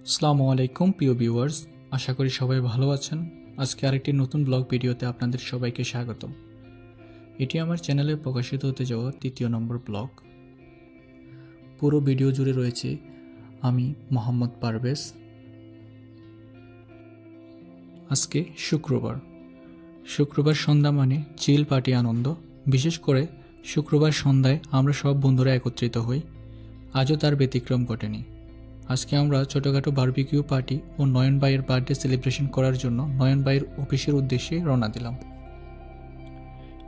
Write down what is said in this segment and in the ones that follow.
আসসালামু আলাইকুম প্রিয় ভিউয়ার্স, আশা করি সবাই ভালো আছেন। আজকে আরেকটি নতুন ব্লগ ভিডিওতে আপনাদের সবাইকে স্বাগতম। এটি আমার চ্যানেলে প্রকাশিত হতে যাওয়া ৩য় নম্বর ব্লগ। পুরো ভিডিও জুড়ে রয়েছে আমি মোহাম্মদ পারভেজ। আজকে শুক্রবার সন্ধ্যা মানে চিল পার্টি আনন্দ। বিশেষ করে শুক্রবার সন্ধ্যায় আমরা সব বন্ধুরা একত্রিত হই। আজও তার ব্যতিক্রম ঘটেনি। আজকে আমরা ছোটোখাটো বারবিকিউ পার্টি ও নয়ন ভাইয়ের বার্থডে সেলিব্রেশন করার জন্য নয়ন ভাইয়ের অফিসের উদ্দেশ্যে রওনা দিলাম।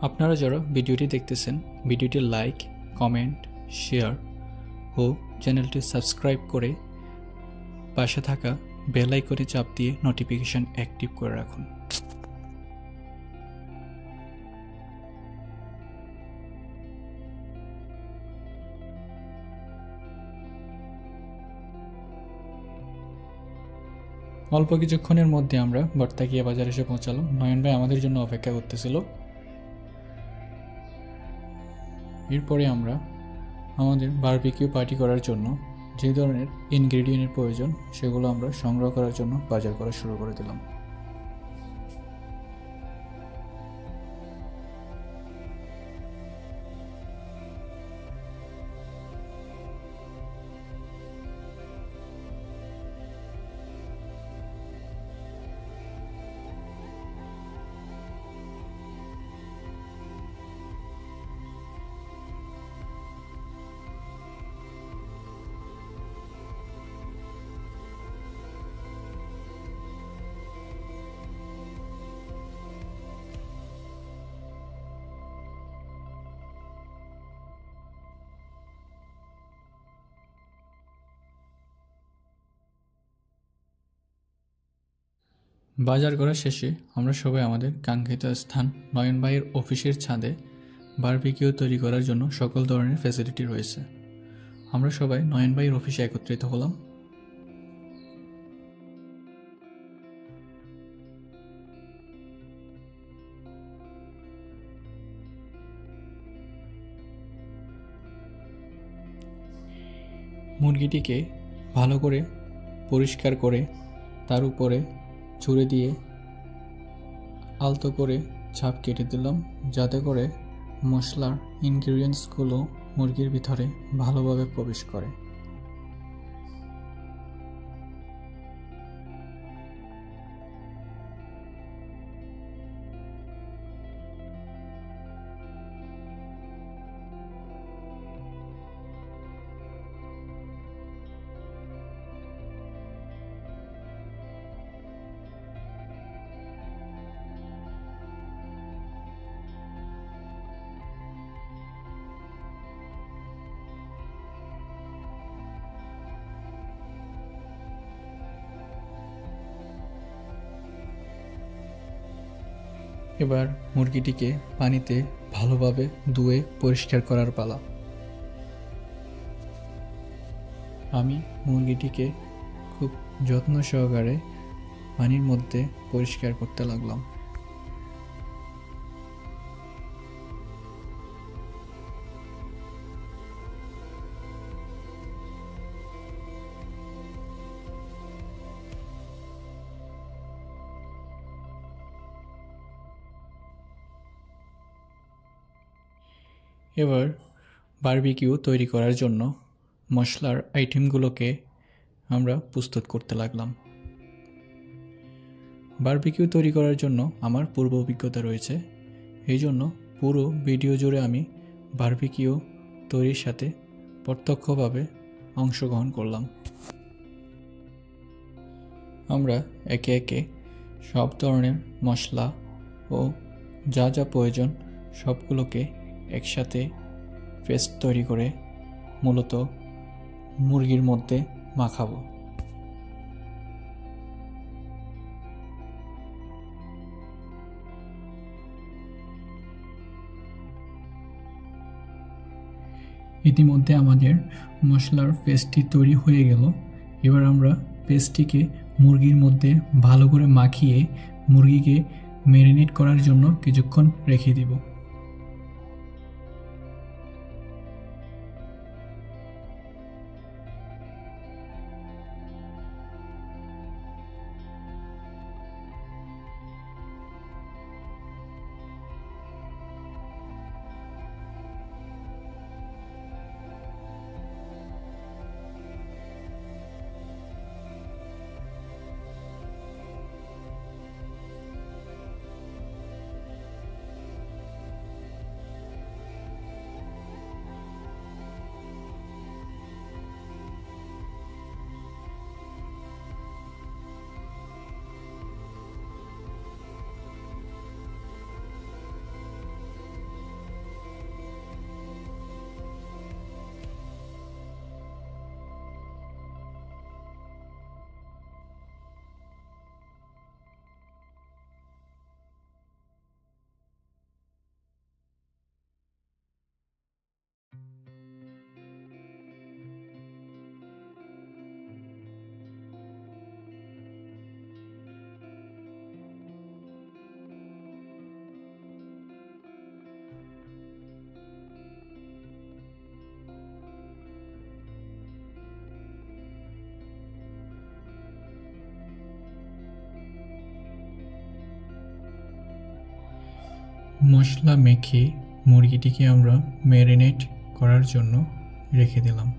আপনারা যারা ভিডিওটি দেখতেছেন, ভিডিওটি লাইক, কমেন্ট, শেয়ার ও চ্যানেলটি সাবস্ক্রাইব করে পাশে থাকা বেল আইকনে চাপ দিয়ে নোটিফিকেশন অ্যাক্টিভ করে রাখুন। অল্প কিছুক্ষণের মধ্যে আমরা বর্তাকিয়া বাজার এসে পৌঁছালাম। নয়ন ভাই আমাদের জন্য অপেক্ষা করতেছিল। এরপরে আমরা আমাদের বারবিকিউ পার্টি করার জন্য যে ধরনের ইনগ্রেডিয়েন্টের প্রয়োজন সেগুলো আমরা সংগ্রহ করার জন্য বাজার করা শুরু করে দিলাম। বাজার করা শেষে আমরা সবাই আমাদের কাঙ্ক্ষিত স্থান নয়ন ভাইয়ের অফিসের ছাদে বারবিকিউ তৈরি করার জন্য সকল ধরনের ফ্যাসিলিটি রয়েছে। আমরা সবাই নয়ন ভাইয়ের অফিসে একত্রিত হলাম। মুরগিটিকে ভালো করে পরিষ্কার করে তার উপরে ছুরি দিয়ে আলতো করে ছাপ কেটে দিলাম, যাতে করে মশলার ইনগ্রিডিয়েন্টসগুলো মুরগির ভিতরে ভালোভাবে প্রবেশ করে। এবার মুরগিটিকে পানিতে ভালোভাবে ধুয়ে পরিষ্কার করার পালা। আমি মুরগিটিকে খুব যত্ন সহকারে পানির মধ্যে পরিষ্কার করতে লাগলাম। এবার বারবিকিউ তৈরি করার জন্য মশলার আইটেমগুলোকে আমরা প্রস্তুত করতে লাগলাম। বারবিকিউ তৈরি করার জন্য আমার পূর্ব অভিজ্ঞতা রয়েছে, এই জন্য পুরো ভিডিও জুড়ে আমি বারবিকিউ তৈরির সাথে প্রত্যক্ষভাবে অংশগ্রহণ করলাম। আমরা একে একে সব ধরনের মশলা ও যা যা প্রয়োজন সবগুলোকে একসাথে পেস্ট তৈরি করে মূলত মুরগির মধ্যে মাখাবো। ইতিমধ্যে আমাদের মশলার পেস্টটি তৈরি হয়ে গেল। এবার আমরা পেস্টটিকে মুরগির মধ্যে ভালো করে মাখিয়ে মুরগিকে ম্যারিনেট করার জন্য কিছুক্ষণ রেখে দিব। মশলা মেখে মুরগিটিকে আমরা ম্যারিনেট করার জন্য রেখে দিলাম।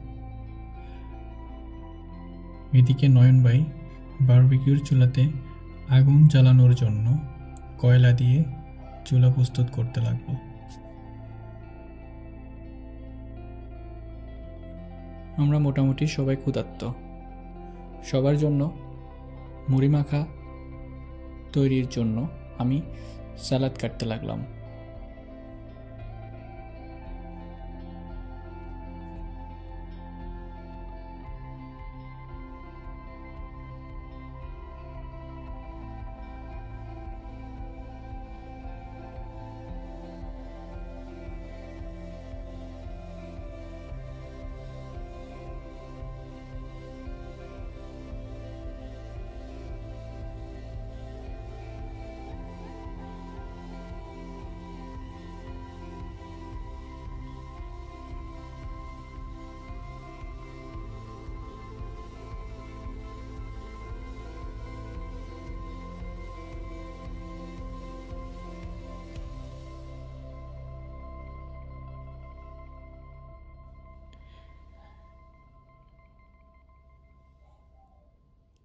এদিকে নয়ন ভাই বারবিকিউর চুলাতে আগুন জ্বালানোর জন্য কয়লা দিয়ে চুলা প্রস্তুত করতে লাগলো। আমরা মোটামুটি সবাই ক্ষুধার্ত। সবার জন্য মুড়ি মাখা তৈরির জন্য আমি সালাদ কাটতে লাগলাম।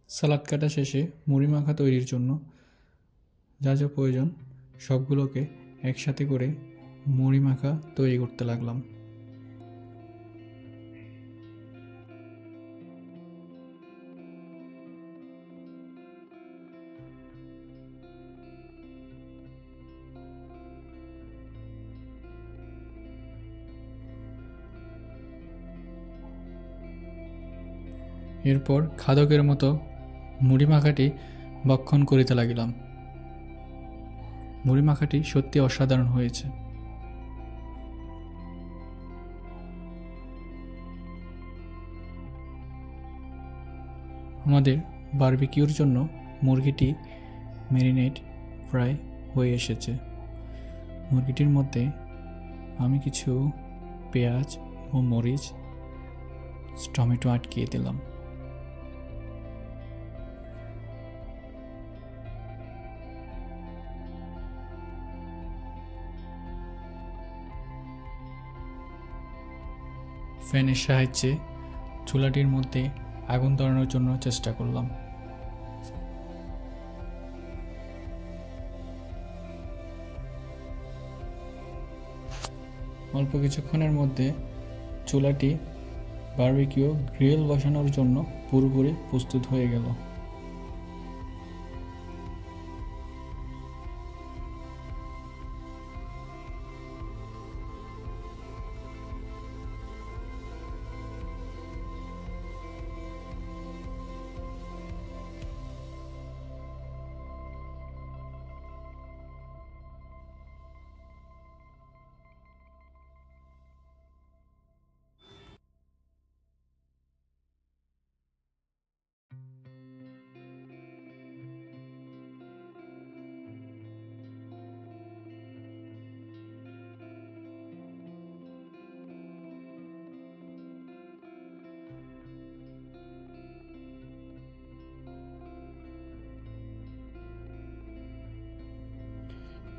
সালাদ কাটা শেষে মুড়ি মাখা তৈরির জন্য যা যা প্রয়োজন সবগুলোকে একসাথে করে মুড়ি মাখা তৈরি করতে লাগলাম। এরপর খাদকের মতো মুড়ি মাখাটি ভক্ষণ করিতে লাগিলাম। মুড়ি মাখাটি সত্যি অসাধারণ হয়েছে। আমাদের বারবিকিউর জন্য মুরগিটি ম্যারিনেট প্রায় হয়ে এসেছে। মুরগিটির মধ্যে আমি কিছু পেঁয়াজ ও মরিচ, টমেটো আটকিয়ে দিলাম। ফ্যানের সাহায্যে চুলাটির মধ্যে আগুন ধরানোর জন্য চেষ্টা করলাম। অল্প কিছুক্ষণের মধ্যে চুলাটি বারবিকিউ গ্রিল বসানোর জন্য পুরোপুরি প্রস্তুত হয়ে গেল।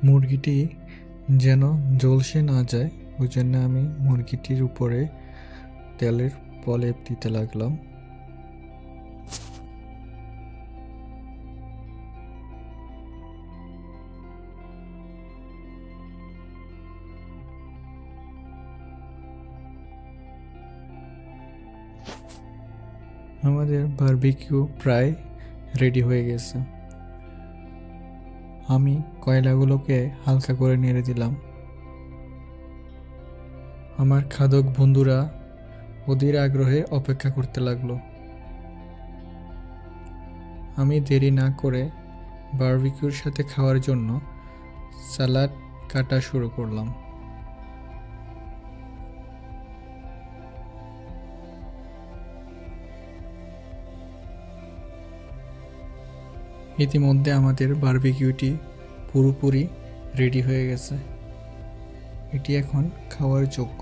মুরগিটি যেন ঝলসে না যায় ওই জন্য আমি মুরগিটির উপরে তেলের প্রলেপ দিতে লাগলাম। আমাদের বারবিকিউ প্রায় রেডি হয়ে গেছে। আমি কয়লাগুলোকে হালকা করে নেড়ে দিলাম। আমার খাদক বন্ধুরা অধীর আগ্রহে অপেক্ষা করতে লাগলো। আমি দেরি না করে বারবিকিউর সাথে খাওয়ার জন্য সালাদ কাটা শুরু করলাম। ইতিমধ্যে আমাদের বারবিকিউটি পুরোপুরি রেডি হয়ে গেছে। এটি এখন খাওয়ার যোগ্য।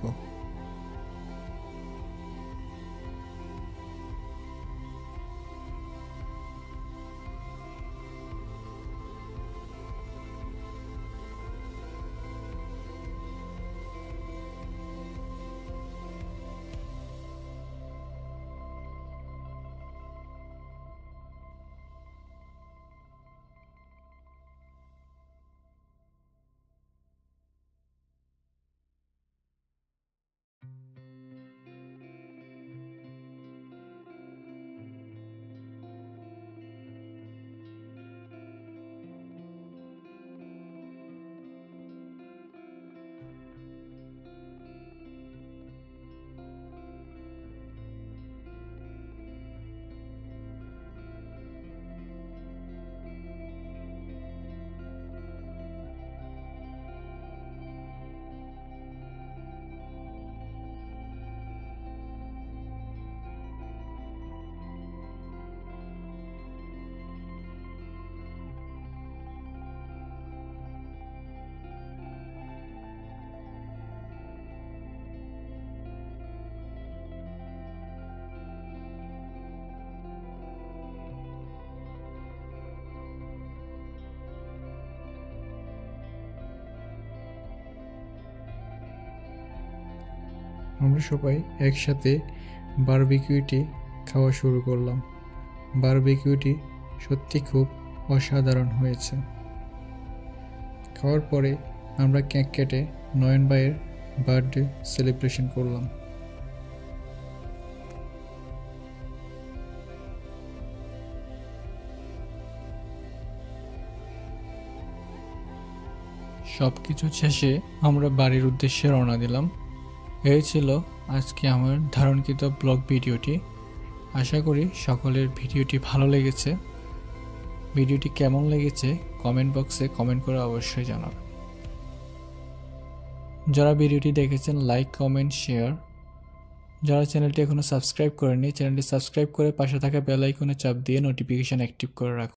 আমরা সবাই একসাথে বারবিকিউটি খাওয়া শুরু করলাম। বারবিকিউটি সত্যি খুব অসাধারণ হয়েছে। খাওয়ার পরে আমরা কেক কেটে নয়ন ভাইয়ের বার্থডে সেলিব্রেশন করলাম। সব কিছু শেষে আমরা বাড়ির উদ্দেশ্যে রওনা দিলাম। এই ছিল আজকে আমার ধারণকৃত ব্লগ ভিডিওটি। আশা করি সকলের ভিডিওটি ভালো লেগেছে। ভিডিওটি কেমন লেগেছে কমেন্ট বক্সে কমেন্ট করে অবশ্যই জানাবেন। যারা ভিডিওটি দেখেছেন লাইক, কমেন্ট, শেয়ার। যারা চ্যানেলটি এখনও সাবস্ক্রাইব করেনি চ্যানেলটি সাবস্ক্রাইব করে পাশে থাকা বেল আইকনে চাপ দিয়ে নোটিফিকেশন অ্যাক্টিভ করে রাখুন।